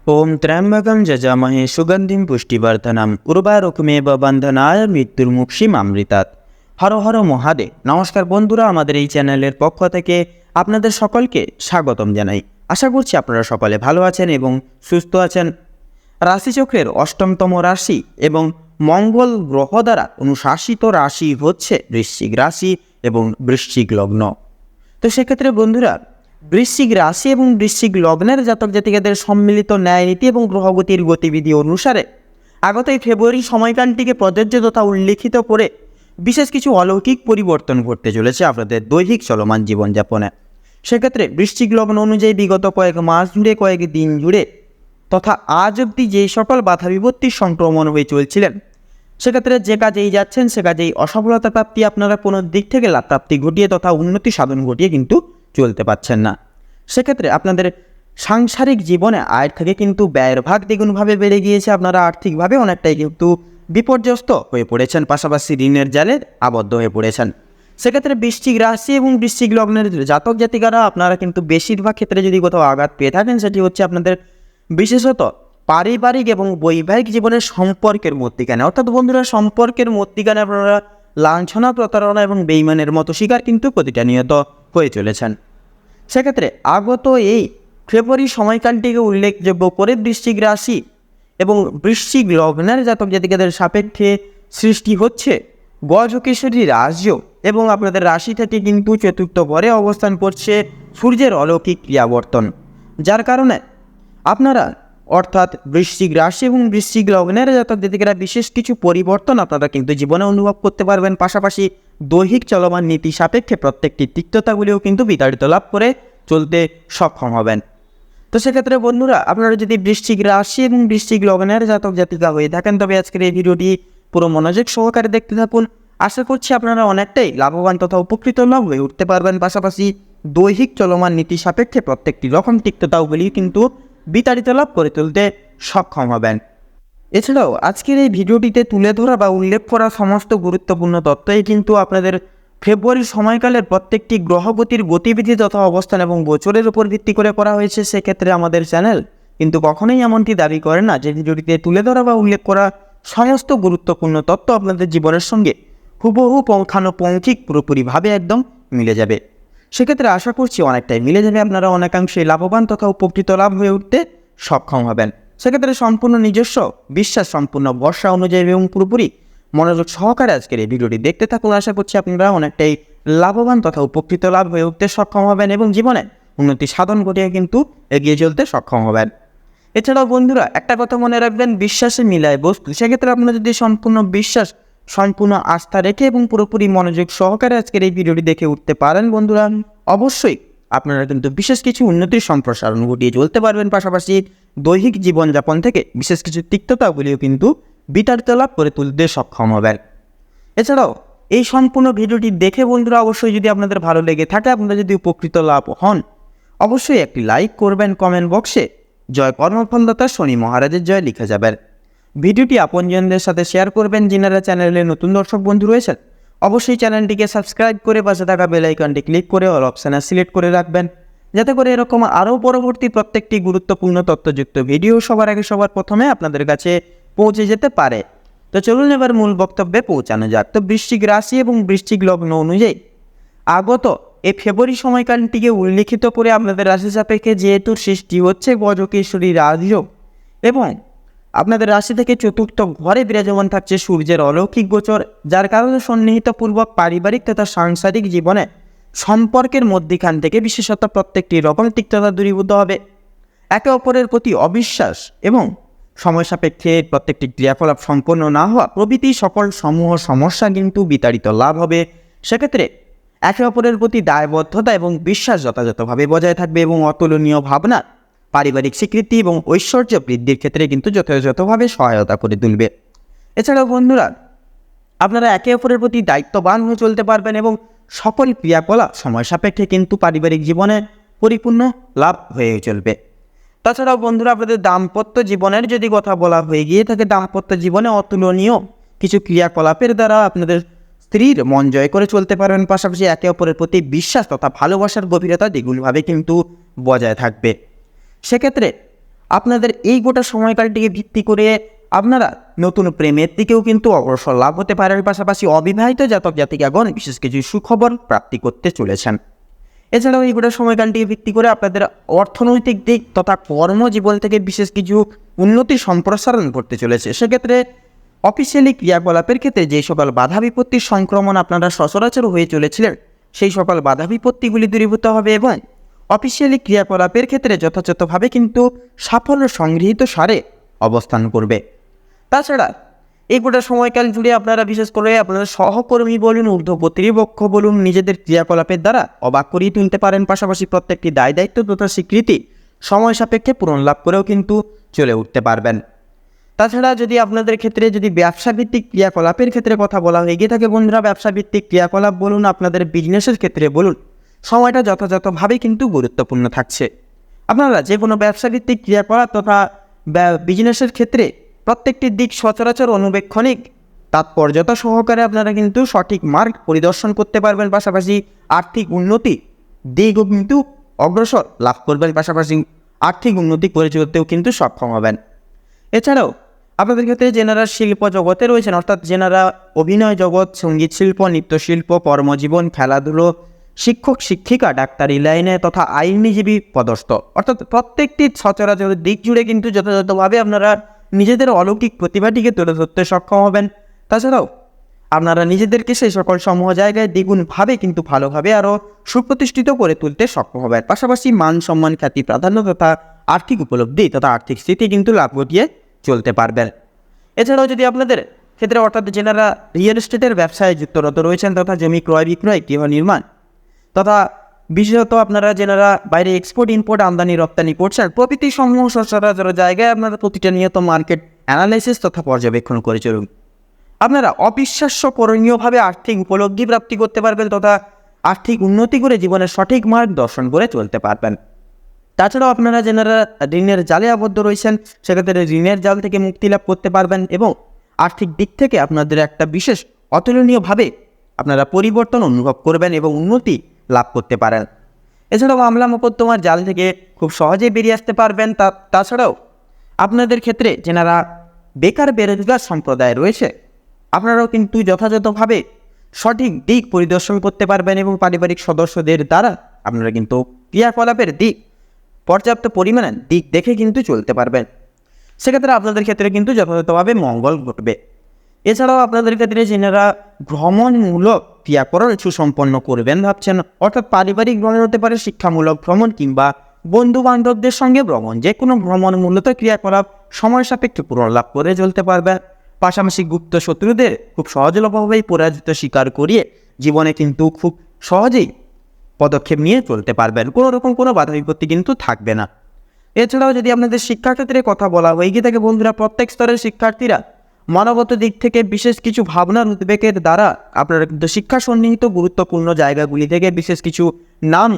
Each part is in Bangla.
ওম ত্র্যম্বকম যজামহে সুগন্ধিম পুষ্টিবর্ধনম উর্বারুকমেব বন্ধনায় মৃত্যুর্মুক্ষীমামৃতাৎ। হর হর মহাদেব। নমস্কার বন্ধুরা, আমাদের এই চ্যানেলের পক্ষ থেকে আপনাদের সকলকে স্বাগতম জানাই। আশা করছি আপনারা সকলে ভালো আছেন এবং সুস্থ আছেন। রাশিচক্রের অষ্টমতম রাশি এবং মঙ্গল গ্রহ দ্বারা অনুশাসিত রাশি হচ্ছে বৃশ্চিক রাশি এবং বৃশ্চিক লগ্ন। তো সেক্ষেত্রে বন্ধুরা, বৃশ্চিক রাশি এবং বৃশ্চিক লগ্নের জাতক জাতিকাদের সম্মিলিত ন্যায়নীতি এবং গ্রহগতির গতিবিধি অনুসারে আগত এই ফেব্রুয়ারি সময়কালটিকে প্রযোজ্য তথা উল্লেখিত করে বিশেষ কিছু অলৌকিক পরিবর্তন ঘটতে চলেছে আপনাদের দৈহিক চলমান জীবনযাপনে। সেক্ষেত্রে বৃশ্চিক লগ্ন অনুযায়ী বিগত কয়েক মাস জুড়ে, কয়েক দিন জুড়ে তথা আজ অবধি যেই সকল বাধা বিপত্তির সংক্রমণ হয়ে চলছিলেন, সেক্ষেত্রে যে কাজেই যাচ্ছেন সে কাজেই অসফলতা প্রাপ্তি, আপনারা কোনো দিক থেকে লাভ প্রাপ্তি ঘটিয়ে তথা উন্নতি সাধন ঘটিয়ে কিন্তু চলতে পারছেন না। সেক্ষেত্রে আপনাদের সাংসারিক জীবনে আয়ের থেকে কিন্তু ব্যয়ের ভাগ দ্বিগুণভাবে বেড়ে গিয়েছে। আপনারা আর্থিকভাবে অনেকটাই কিন্তু বিপর্যস্ত হয়ে পড়েছেন, পাশাপাশি ঋণের জালে আবদ্ধ হয়ে পড়েছেন। সেক্ষেত্রে বৃশ্চিক রাশি এবং বৃশ্চিক লগ্নের জাতক জাতিকারা আপনারা কিন্তু বেশিরভাগ ক্ষেত্রে যদি কোথাও আঘাত পেয়ে থাকেন, সেটি হচ্ছে আপনাদের বিশেষত পারিবারিক এবং বৈবাহিক জীবনের সম্পর্কের মধ্যিখানে। অর্থাৎ বন্ধুরা, সম্পর্কের মধ্যিখানে আপনারা লাঞ্ছনা, প্রতারণা এবং বেইমানের মতো শিকার কিন্তু প্রতিটা নিয়ত হয়ে চলেছেন। সেক্ষেত্রে আগত এই ফেব্রুয়ারি সময়কালটিকে উল্লেখযোগ্য করে বৃশ্চিক রাশি এবং বৃশ্চিক লগ্নের জাতক জাতিকাদের সাপেক্ষে সৃষ্টি হচ্ছে গজকেশরী রাজযোগ এবং আপনাদের রাশি থেকে কিন্তু চতুর্থ ঘরে অবস্থান করছে সূর্যের অলৌকিক ক্রিয়াবর্তন, যার কারণে আপনারা অর্থাৎ বৃশ্চিক রাশি এবং বৃশ্চিক লগ্নের জাতক জাতিকারা বিশেষ কিছু পরিবর্তন আপনারা কিন্তু জীবনে অনুভব করতে পারবেন। পাশাপাশি দৈহিক চলমান নীতি সাপেক্ষে প্রত্যেকটি তিক্ততাগুলিও কিন্তু বিতাড়িত লাভ করে চলতে সক্ষম হবেন। তো সেক্ষেত্রে বন্ধুরা, আপনারা যদি বৃশ্চিক রাশি এবং বৃশ্চিক লগ্নের জাতক জাতিকা হয়ে থাকেন, তবে আজকের এই ভিডিওটি পুরো মনোযোগ সহকারে দেখতে থাকুন। আশা করছি আপনারা অনেকটাই লাভবান তথা উপকৃত লাভ হয়ে উঠতে পারবেন। পাশাপাশি দৈহিক চলমান নীতি সাপেক্ষে প্রত্যেকটি রকম তিক্ততাগুলি কিন্তু বিতাড়িত লাভ করে তুলতে সক্ষম হবেন। এছাড়াও আজকের এই ভিডিওটিতে তুলে ধরা বা উল্লেখ করা সমস্ত গুরুত্বপূর্ণ তথ্যই কিন্তু আপনাদের ফেব্রুয়ারি সময়কালের প্রত্যেকটি গ্রহগতির গতিবিধি তথা অবস্থান এবং গোচরের উপর ভিত্তি করে করা হয়েছে। সেক্ষেত্রে আমাদের চ্যানেল কিন্তু কখনোই এমনটি দাবি করে না যে ভিডিওটিতে তুলে ধরা বা উল্লেখ করা সমস্ত গুরুত্বপূর্ণ তথ্য আপনাদের জীবনের সঙ্গে হুবহু পঙ্খানুপঙ্খিক পুরোপুরিভাবে একদম মিলে যাবে। সেক্ষেত্রে আশা করছি অনেকটাই মিলে যাবে, আপনারা অনেকাংশে লাভবান তথা উপকৃত লাভ হয়ে উঠতে সক্ষম হবেন। সেক্ষেত্রে সম্পূর্ণ নিজস্ব বিশ্বাস, সম্পূর্ণ ভরসা অনুযায়ী এবং পুরোপুরি মনোযোগ সহকারে আজকের এই ভিডিওটি দেখতে থাকুন। আশা করছি আপনারা অনেকটাই লাভবান তথা উপকৃত লাভ হয়ে উঠতে সক্ষম হবেন এবং জীবনে উন্নতি সাধন ঘটিয়ে কিন্তু এগিয়ে চলতে সক্ষম হবেন। এছাড়াও বন্ধুরা, একটা কথা মনে রাখবেন, বিশ্বাসে মিলায় বস্তু। সেক্ষেত্রে আপনারা যদি সম্পূর্ণ বিশ্বাস, সম্পূর্ণ আস্থা রেখে এবং পুরোপুরি মনোযোগ সহকারে আজকের এই ভিডিওটি দেখে উঠতে পারেন বন্ধুরা, অবশ্যই আপনারা কিন্তু বিশেষ কিছু উন্নতির সম্প্রসারণ ঘটিয়ে চলতে পারবেন। পাশাপাশি দৈহিক জীবনযাপন থেকে বিশেষ কিছু তিক্ততাগুলিও কিন্তু বিতাড়িত লাভ করে তুলতে সক্ষম হবেন। এছাড়াও এই সম্পূর্ণ ভিডিওটি দেখে বন্ধুরা, অবশ্যই যদি আপনাদের ভালো লেগে থাকে, আপনারা যদি উপকৃত লাভ হন, অবশ্যই একটি লাইক করবেন, কমেন্ট বক্সে জয় কর্মফলদাতা শনি মহারাজের জয় লিখে যাবেন। ভিডিওটি আপনজনদের সাথে শেয়ার করবেন। যিনারা চ্যানেলে নতুন দর্শক বন্ধু রয়েছেন, অবশ্যই চ্যানেলটিকে সাবস্ক্রাইব করে পাশে থাকা বেল আইকনটি ক্লিক করে অল অপশানে সিলেক্ট করে রাখবেন, যাতে করে এরকম আরও পরবর্তী প্রত্যেকটি গুরুত্বপূর্ণ তথ্যযুক্ত ভিডিও সবার আগে সবার প্রথমে আপনাদের কাছে পৌঁছে যেতে পারে। তো চলুন এবার মূল বক্তব্যে পৌঁছানো যাক। তো বৃশ্চিক রাশি এবং বৃশ্চিক লগ্ন অনুযায়ী আগত এই ফেব্রুয়ারি সময়কালটিকে উল্লেখিত করে আপনাদের রাশি সাপেক্ষে যেহেতু সৃষ্টি হচ্ছে গজকেশরী রাজযোগ এবং আপনাদের রাশি থেকে চতুর্থ ঘরে বিরাজমান থাকছে সূর্যের অলৌকিক গোচর, যার কারণে সন্নিহিতপূর্বক পারিবারিক তথা সাংসারিক জীবনে সম্পর্কের মধ্যখান থেকে বিশেষত প্রত্যেকটি রকম তিক্ততা দূরীভূত হবে। একে অপরের প্রতি অবিশ্বাস এবং সময় সাপেক্ষে প্রত্যেকটি ক্রিয়াকলাপ সম্পন্ন না হওয়া প্রভৃতি সকল সমূহ সমস্যা কিন্তু বিতাড়িত লাভ হবে। সেক্ষেত্রে একে অপরের প্রতি দায়বদ্ধতা এবং বিশ্বাস যথাযথভাবে বজায় থাকবে এবং অতুলনীয় ভাবনা পারিবারিক স্বীকৃতি এবং ঐশ্বর্য বৃদ্ধির ক্ষেত্রে কিন্তু যথাযথভাবে সহায়তা করে তুলবে। এছাড়াও বন্ধুরা, আপনারা একে অপরের প্রতি দায়িত্ববান হয়ে চলতে পারবেন এবং সকল ক্রিয়াকলাপ সময় সাপেক্ষে কিন্তু পারিবারিক জীবনে পরিপূর্ণ লাভ হয়ে চলবে। তাছাড়াও বন্ধুরা, আপনাদের দাম্পত্য জীবনের যদি কথা বলা হয়ে গিয়ে থাকে, দাম্পত্য জীবনে অতুলনীয় কিছু ক্রিয়াকলাপের দ্বারা আপনাদের স্ত্রীর মন জয় করে চলতে পারবেন। পাশাপাশি একে অপরের প্রতি বিশ্বাস তথা ভালোবাসার গভীরতা দ্বিগুণভাবে কিন্তু বজায় থাকবে। সেক্ষেত্রে আপনাদের এই গোটা সময়কালটিকে ভিত্তি করে আপনারা নতুন প্রেমের দিকেও কিন্তু অগ্রসর লাভ হতে পারেন, পাশাপাশি অবিবাহিত জাতক জাতিকাগণ বিশেষ কিছু সুখবর প্রাপ্তি করতে চলেছেন। এছাড়াও এই গোটা সময়কালটিকে ভিত্তি করে আপনাদের অর্থনৈতিক দিক তথা কর্মজীবন থেকে বিশেষ কিছু উন্নতি সম্প্রসারণ করতে চলেছে। সেক্ষেত্রে অফিসিয়ালি ক্রিয়াকলাপের ক্ষেত্রে যে সকল বাধা বিপত্তির সংক্রমণ আপনারা সচরাচর হয়ে চলেছিলেন সেই সকল বাধা বিপত্তিগুলি দূরীভূত হবে এবং অফিসিয়ালি ক্রিয়াকলাপের ক্ষেত্রে যথাযথভাবে কিন্তু সাফল্য সংগৃহীত সারে অবস্থান করবে। তাছাড়া এই গোটা সময়কাল জুড়ে আপনারা বিশেষ করে আপনারা সহকর্মী বলুন, ঊর্ধ্ব কর্তৃপক্ষ বলুন, নিজেদের ক্রিয়াকলাপের দ্বারা অবাক করিয়ে তুলতে পারেন, পাশাপাশি প্রত্যেকটি দায় দায়িত্ব তথা স্বীকৃতি সময় সাপেক্ষে পূরণ লাভ করেও কিন্তু চলে উঠতে পারবেন। তাছাড়া যদি আপনাদের ক্ষেত্রে যদি ব্যবসাভিত্তিক ক্রিয়াকলাপের ক্ষেত্রে কথা বলা হয়ে গিয়ে থাকে বন্ধুরা, ব্যবসাভিত্তিক ক্রিয়াকলাপ বলুন, আপনাদের বিজনেসের ক্ষেত্রে বলুন, সময়টা যথাযথভাবে কিন্তু গুরুত্বপূর্ণ থাকছে। আপনারা যে কোনো ব্যবসাভিত্তিক ক্রিয়াকলাপ তথা বিজনেসের ক্ষেত্রে প্রত্যেকটি দিক সচরাচর অনুবেক্ষণিক তাৎপর্যতা সহকারে আপনারা কিন্তু সঠিক মার্গ পরিদর্শন করতে পারবেন, পাশাপাশি আর্থিক উন্নতি দিকও কিন্তু অগ্রসর লাভ করবেন, পাশাপাশি আর্থিক উন্নতি করে চলতেও কিন্তু সক্ষম হবেন। এছাড়াও আপনাদের ক্ষেত্রে যেনারা শিল্প জগতে রয়েছেন, অর্থাৎ যেনারা অভিনয় জগৎ, সঙ্গীত শিল্প, নৃত্যশিল্প, কর্মজীবন, খেলাধুলো, শিক্ষক শিক্ষিকা, ডাক্তারি লাইনে তথা আইনজীবী পদস্থ, অর্থাৎ প্রত্যেকটি সচরাচর দিক জুড়ে কিন্তু যথাযথভাবে আপনারা নিজেদের অলৌকিক প্রতিভাটিকে তুলে ধরতে সক্ষম হবেন। তাছাড়াও আপনারা নিজেদেরকে সেই সকল সমূহ জায়গায় দ্বিগুণভাবে কিন্তু ভালোভাবে আরও সুপ্রতিষ্ঠিত করে তুলতে সক্ষম হবেন, পাশাপাশি মান সম্মান, খ্যাতি, প্রাধান্য তথা আর্থিক উপলব্ধি তথা আর্থিক স্থিতি কিন্তু লাভ ঘটিয়ে চলতে পারবেন। এছাড়াও যদি আপনাদের ক্ষেত্রে অর্থাৎ যেনারা রিয়েল এস্টেটের ব্যবসায় যুক্তরত রয়েছেন তথা জমি ক্রয় বিক্রয়, গৃহ নির্মাণ তথা বিশেষত আপনারা যেনারা বাইরে এক্সপোর্ট ইম্পোর্ট আমদানি রপ্তানি করছেন, প্রভৃতি সমূহ সচরাচর জায়গায় আপনারা প্রতিটা নিয়ত মার্কেট অ্যানালাইসিস তথা পর্যবেক্ষণ করে চলুন। আপনারা অবিশ্বাস্য করণীয়ভাবে আর্থিক উপলব্ধি প্রাপ্তি করতে পারবেন তথা আর্থিক উন্নতি করে জীবনের সঠিক মার্গ দর্শন করে চলতে পারবেন। তাছাড়াও আপনারা যেনারা ঋণের জালে আবদ্ধ রয়েছেন সেক্ষেত্রে ঋণের জাল থেকে মুক্তি লাভ করতে পারবেন এবং আর্থিক দিক থেকে আপনাদের একটা বিশেষ অতুলনীয়ভাবে আপনারা পরিবর্তন অনুভব করবেন এবং উন্নতি লাভ করতে পারেন। এছাড়াও মামলা মোকদ্দমার জাল থেকে খুব সহজেই বেরিয়ে আসতে পারবেন। তাছাড়াও আপনাদের ক্ষেত্রে যেনারা বেকার বেরোজগার সম্প্রদায় রয়েছে আপনারাও কিন্তু যথাযথভাবে সঠিক দিক পরিদর্শন করতে পারবেন এবং পারিবারিক সদস্যদের দ্বারা আপনারা কিন্তু ক্রিয়াকলাপের দিক পর্যাপ্ত পরিমাণে দিক দেখে কিন্তু চলতে পারবেন। সেক্ষেত্রে আপনাদের ক্ষেত্রে কিন্তু যথাযথভাবে মঙ্গল ঘটবে। এছাড়াও আপনাদের ক্ষেত্রে যেনারা ভ্রমণমূলক ক্রিয়াকরণ সুসম্পন্ন করবেন ভাবছেন, অর্থাৎ পারিবারিক ভ্রমণ হতে পারে, শিক্ষামূলক ভ্রমণ কিংবা বন্ধু বান্ধবদের সঙ্গে ভ্রমণ, যে কোনো ভ্রমণ মূলত ক্রিয়াকলাপ সময় সাপেক্ষে পূরণ লাভ করে চলতে পারবেন। পাশাপাশি গুপ্ত শত্রুদের খুব সহজলভভাবেই পরাজিত স্বীকার করিয়ে জীবনে কিন্তু খুব সহজেই পদক্ষেপ নিয়ে চলতে পারবেন, কোনো রকম কোনো বাধা বিপত্তি কিন্তু থাকবে না। এছাড়াও যদি আপনাদের শিক্ষাক্ষেত্রে কথা বলা হয়ে গিয়ে থাকে বন্ধুরা, প্রত্যেক স্তরের শিক্ষার্থীরা মানবত দিক থেকে বিশেষ কিছু ভাবনার উদ্বেগের দ্বারা আপনারা কিন্তু শিক্ষা সন্নিহিত গুরুত্বপূর্ণ জায়গাগুলি থেকে বিশেষ কিছু নাম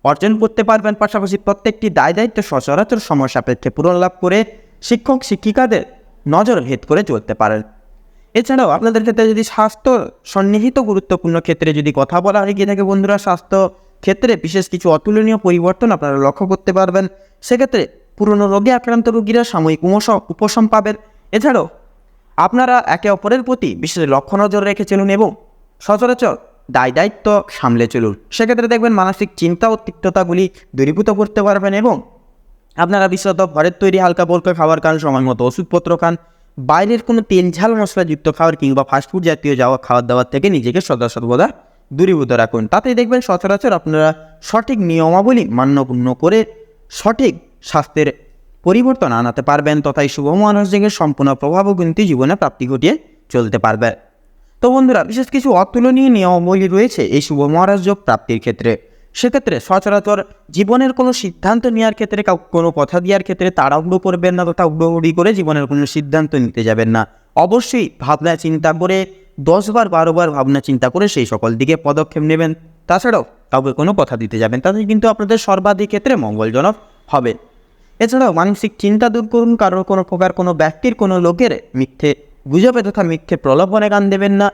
অর্জন করতে পারবেন, পাশাপাশি প্রত্যেকটি দায় দায়িত্ব সচরাচর সময় সাপেক্ষে পূরণ লাভ করে শিক্ষক শিক্ষিকাদের নজর ভেদ করে চলতে পারেন। এছাড়াও আপনাদের ক্ষেত্রে যদি স্বাস্থ্য সন্নিহিত গুরুত্বপূর্ণ ক্ষেত্রে যদি কথা বলা হয়ে গিয়ে থাকে বন্ধুরা, স্বাস্থ্য ক্ষেত্রে বিশেষ কিছু অতুলনীয় পরিবর্তন আপনারা লক্ষ্য করতে পারবেন। সেক্ষেত্রে পুরনো রোগে আক্রান্ত রোগীরা সাময়িক উপশম পাবেন। এছাড়াও আপনারা একে অপরের প্রতি বিশেষ লক্ষ্য নজর রেখে চলুন এবং সচরাচর দায় দায়িত্ব সামলে চলুন। সেক্ষেত্রে দেখবেন মানসিক চিন্তা ও তিক্ততাগুলি দূরীভূত করতে পারবেন এবং আপনারা বিশেষত ঘরের তৈরি হালকা বলকা খাবার খান, সময় মতো ওষুধপত্র খান, বাইরের কোনো তেল ঝাল মশলাযুক্ত খাবার কিংবা ফাস্টফুড জাতীয় খাবার দাবার থেকে নিজেকে সর্বদা দূরীভূত রাখুন। তাতেই দেখবেন সচরাচর আপনারা সঠিক নিয়মাবলী মান্যপূর্ণ করে সঠিক স্বাস্থ্যের পরিবর্তন আনাতে পারবেন তথা এই শুভ মহারাজযোগের সম্পূর্ণ প্রভাবও কিন্তু জীবনে প্রাপ্তি ঘটিয়ে চলতে পারবে। তো বন্ধুরা, বিশেষ কিছু অতুলনীয় নিয়মাবলী রয়েছে এই শুভ মহারাজযোগ প্রাপ্তির ক্ষেত্রে। সেক্ষেত্রে সচরাচর জীবনের কোনো সিদ্ধান্ত নেওয়ার ক্ষেত্রে কোনো কথা দেওয়ার ক্ষেত্রে তাড়াহুড়ো করবেন না তথা হুড়োহুড়ি করে জীবনের কোনো সিদ্ধান্ত নিতে যাবেন না। অবশ্যই ভাবনা চিন্তা করে 10 বার 12 বার ভাবনা চিন্তা করে সেই সকল দিকে পদক্ষেপ নেবেন। তাছাড়াও কাউকে কোনো কথা দিতে যাবেন, তাতে কিন্তু আপনাদের সর্বাধিক ক্ষেত্রে মঙ্গলজনক হবে। এছাড়াও মানসিক চিন্তা দূর করুন, কারোর কোনো প্রকার কোনো ব্যক্তির কোনো লোকের মিথ্যে গুজবে তথা মিথ্যে প্রলোভনে কান দেবেন না।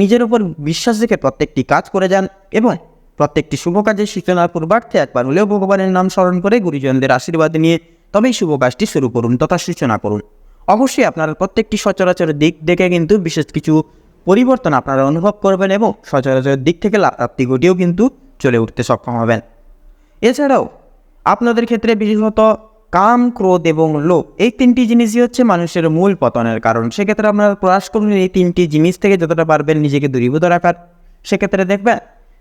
নিজের উপর বিশ্বাস রেখে প্রত্যেকটি কাজ করে যান এবং প্রত্যেকটি শুভ কাজের সূচনার পূর্বার্থে একবার হলেও ভগবানের নাম স্মরণ করে গুরুজনদের আশীর্বাদ নিয়ে তবেই শুভ কাজটি শুরু করুন তথা সূচনা করুন। অবশ্যই আপনারা প্রত্যেকটি সচরাচর দিক দেখে কিন্তু বিশেষ কিছু পরিবর্তন আপনারা অনুভব করবেন এবং সচরাচর দিক থেকে লাভ প্রাপ্তি ঘটিয়েও কিন্তু চলে উঠতে সক্ষম হবেন। এছাড়াও আপনাদের ক্ষেত্রে বিশেষত কাম, ক্রোধ এবং লোভ এই তিনটি জিনিসই হচ্ছে মানুষের মূল পতনের কারণ। সেক্ষেত্রে আপনারা প্রয়াস করুন এই তিনটি জিনিস থেকে যতটা পারবেন নিজেকে দূরীভূত রাখার। সেক্ষেত্রে দেখবেন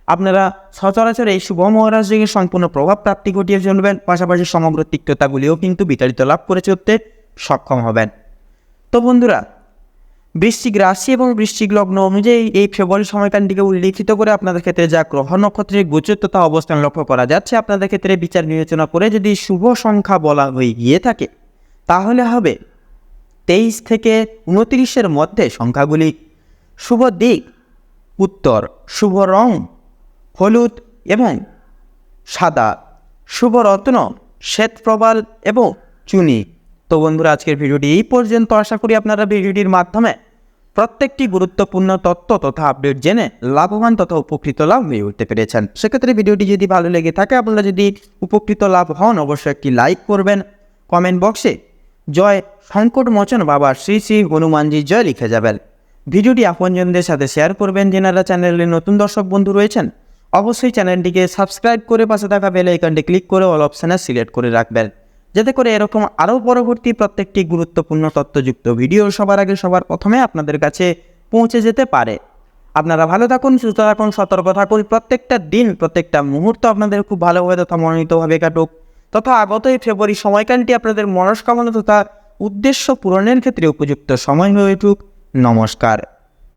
আপনারা সচরাচর এই শুভ মহারাজ যোগের সম্পূর্ণ প্রভাব প্রাপ্তি ঘটিয়ে চলবেন, পাশাপাশি সমগ্র তিক্ততাগুলিও কিন্তু বিতাড়িত লাভ করে চলতে সক্ষম হবেন। তো বন্ধুরা, বৃশ্চিক রাশি এবং বৃশ্চিক লগ্ন অনুযায়ী এই ফেব্রুয়ারি সময়কালটিকে উল্লেখিত করে আপনাদের ক্ষেত্রে যা গ্রহ নক্ষত্রের গোচর তথা অবস্থান লক্ষ্য করা যাচ্ছে, আপনাদের ক্ষেত্রে বিচার বিবেচনা করে যদি শুভ সংখ্যা বলা হয়ে গিয়ে থাকে তাহলে হবে 23 থেকে 29-এর মধ্যে সংখ্যাগুলি। শুভ দিক উত্তর, শুভ রং হলুদ এবং সাদা, শুভ রত্ন শ্বেত প্রবাল এবং চুনি। তো বন্ধুরা, আজকের ভিডিওটি এই পর্যন্ত। আশা করি আপনারা ভিডিওটির মাধ্যমে প্রত্যেকটি গুরুত্বপূর্ণ তথ্য তথা আপডেট জেনে লাভবান তথা উপকৃত লাভ হয়ে উঠতে পেরেছেন। সেক্ষেত্রে ভিডিওটি যদি ভালো লেগে থাকে, আপনারা যদি উপকৃত লাভ হন, অবশ্যই একটি লাইক করবেন। কমেন্ট বক্সে জয় সংকট মোচন বাবা শ্রী শ্রী হনুমানজি জয় লিখে যাবেন। ভিডিওটি আপনজনদের সাথে শেয়ার করবেন। যেনারা চ্যানেলে নতুন দর্শক বন্ধু রয়েছেন অবশ্যই চ্যানেলটিকে সাবস্ক্রাইব করে পাশে থাকা বেল আইকনটি ক্লিক করে অল অপশানে সিলেক্ট করে রাখবেন, যাতে করে এরকম আরও পরবর্তী প্রত্যেকটি গুরুত্বপূর্ণ তথ্যযুক্ত ভিডিও সবার আগে সবার প্রথমে আপনাদের কাছে পৌঁছে যেতে পারে। আপনারা ভালো থাকুন, সুস্থ থাকুন, সতর্ক থাকুন। প্রত্যেকটা দিন প্রত্যেকটা মুহূর্ত আপনাদের খুব ভালোভাবে তথা মনোনীতভাবে কাটুক, তথা আগত এই ফেব্রুয়ারি সময়কালটি আপনাদের মনস্কামনা তথা উদ্দেশ্য পূরণের ক্ষেত্রে উপযুক্ত সময় হয়ে উঠুক। নমস্কার।